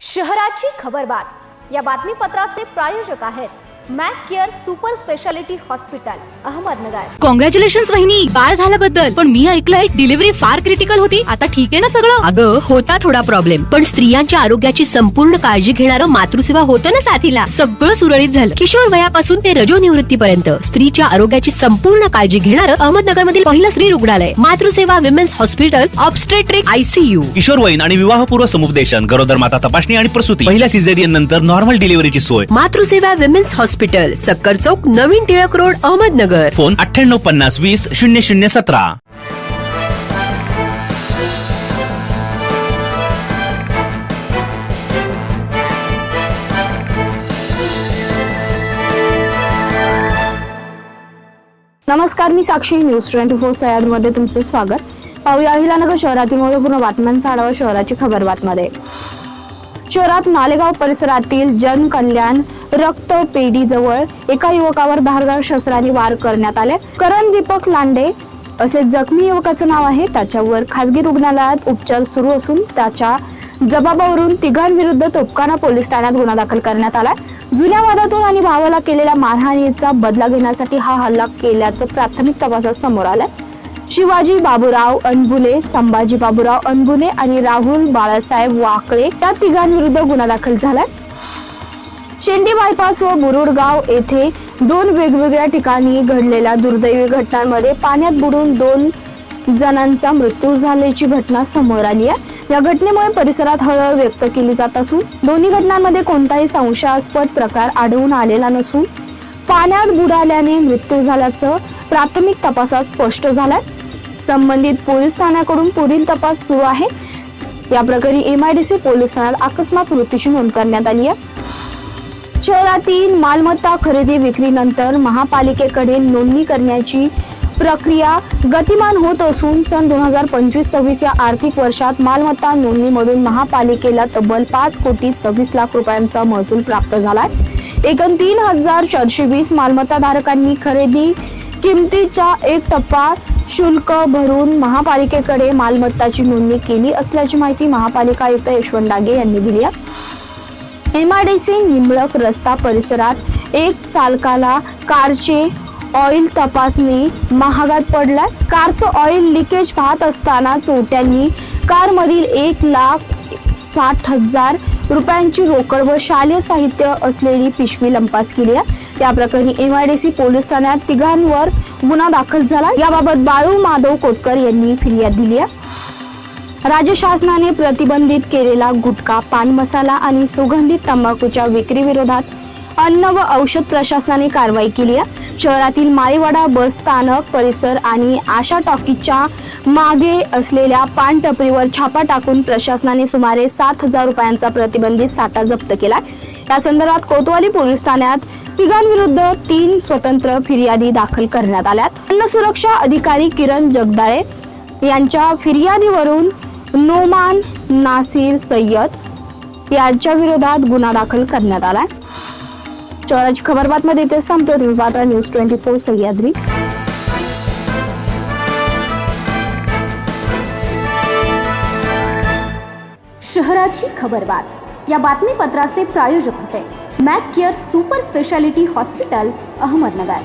शहराची खबरबात या बातमीपत्राचे प्रायोजक आहेत Mac care super speciality hospital Ahmednagar. Congratulations वहिनी, बाळ झाल्याबद्दल। पण मी ऐकलंय डिलिव्हरी फार क्रिटिकल होती। आता ठीक आहे ना सगळं? अगं होता थोडा प्रॉब्लेम, पण स्त्रियांच्या आरोग्याची संपूर्ण काळजी घेणारं मातृसेवा होतं ना साथीला। सगळं सुरळीत झालं। किशोर वयापासून ते रजोनिवृत्तीपर्यंत स्त्रीच्या आरोग्याची संपूर्ण काळजी घेणारं अहमदनगर मधील पहिलं स्त्री रुग्णालय Matruseva women's hospital obstetric ICU। किशोरवयीन आणि विवाहपूर्व समुपदेशन, गरोदर माता तपासणी आणि प्रसूती, पहिल्या सिझेरियन नंतर नॉर्मल डिलिव्हरीची सोय। मातृसेवा विमेन्स हॉस्पिटल, सक्कर चौक, नवीन टिळक रोड, अहमदनगर। फोन 9850 20 0017। नमस्कार, मी साक्षी, न्यूज 24 सह्याद्रीमध्ये तुमचे स्वागत। पाहूया अहिलानगर शहरातील महत्त्वपूर्ण बातम्यांचा आढावा शहराची खबरबातमध्ये। शहरात नालेगाव परिसरातील जनकल्याण रक्तपेढीजवळ एका युवकावर धारदार शस्त्राने वार करण्यात आले। करण दीपक लांडे असे जखमी युवकाचं नाव आहे। त्याच्यावर खासगी रुग्णालयात उपचार सुरू असून त्याच्या जबाबावरून तिघांविरुद्ध तोपखाना पोलीस ठाण्यात गुन्हा दाखल करण्यात आला। जुन्या वादातून आणि भावाला केलेल्या मारहाणीचा बदला घेण्यासाठी हा हल्ला केल्याचं प्राथमिक तपासात समोर आलंय। शिवाजी बाबूराव अनबुले, संभाजी बाबूराव अनबुले आणि राहुल बाळासाहेब वाकळे या तिघांविरुद्ध गुन्हा दाखल झालाय। शेंडी बायपास व बुरुडगाव येथे दोन वेगवेगळ्या ठिकाणी घडलेल्या दुर्दैवी घटनांमध्ये पाण्यात बुडून 2 जणांचा मृत्यू झाल्याची घटना समोर आली आहे। या घटनेमुळे परिसरात हळहळ व्यक्त केली जात असून दोन्ही घटनांमध्ये कोणताही संशयास्पद प्रकार आढळून आलेला नसून पाण्यात बुडाल्याने मृत्यू झाल्याचं प्राथमिक तपासात स्पष्ट झालंय। संबंधित पोलीस ठाण्याकडून पुढील तपास सुरू आहे। या प्रकरणी MIDC पोलीस ठाण्यात अकस्मात मृत्यूची नोंद करण्यात आली आहे। शहरातील मालमत्ता खरेदी विक्रीनंतर महापालिकेकडे नोंदणी करण्याची प्रक्रिया गतिमान होत असून सन 2025-26 या आर्थिक वर्षात मालमत्ता नोंदणीमधून महापालिकेला तब्बल 5,26 लाख रुपयांचा महसूल प्राप्त झालाय। एकूण 3,420 मालमत्ताधारकांनी खरेदी किमतीचा 1% शुल्क भरून महापालिकेकडे मालमत्ताची नोंदणी केली असल्याची माहिती महापालिका आयुक्त यशवंत डागे यांनी दिली आहे। MIDC निंबळक रस्ता परिसरात एक चालकाला कारचे ऑइल तपासणी महागात पडलाय। कारचं ऑइल लिकेज पाहत असताना चोरट्यांनी कारमधील 1,60,000 रुपयांची रोकड व शालेय साहित्य असलेली पिशवी लंपास केली आहे। या प्रकरणी MIDC पोलीस ठाण्यात तिघांवर गुन्हा दाखल झाला। याबाबत बाळू माधव कोतकर यांनी फिर्याद दिली आहे। राज्य शासनाने प्रतिबंधित केलेला गुटखा, पान मसाला आणि सुगंधित तंबाखूच्या विक्री विरोधात अन्न व औषध प्रशासनाने कारवाई केली आहे। शहरातील माळीवाडा बस स्थानक परिसर आणि आशा टॉकीजच्या मागे असलेल्या पान टपरीवर छापा टाकून प्रशासनाने सुमारे 7,000 रुपयांचा प्रतिबंधित साठा जप्त केलाय। या संदर्भात कोतवाली पोलीस ठाण्यात तिघांविरुद्ध 3 स्वतंत्र फिर्यादी दाखल करण्यात आल्यात। अन्न सुरक्षा अधिकारी किरण जगदाळे यांच्या फिर्यादीवरून नोमान नासिर सय्यद यांच्या विरोधात गुन्हा दाखल करण्यात आलाय। शहराची खबरबातमध्ये इथे संपतोय। तुम्ही पाहता न्यूज 24 सह्याद्री। शहराची खबरबात या बातमीपत्राचे प्रायोजक होते Mac care super speciality hospital Ahmednagar.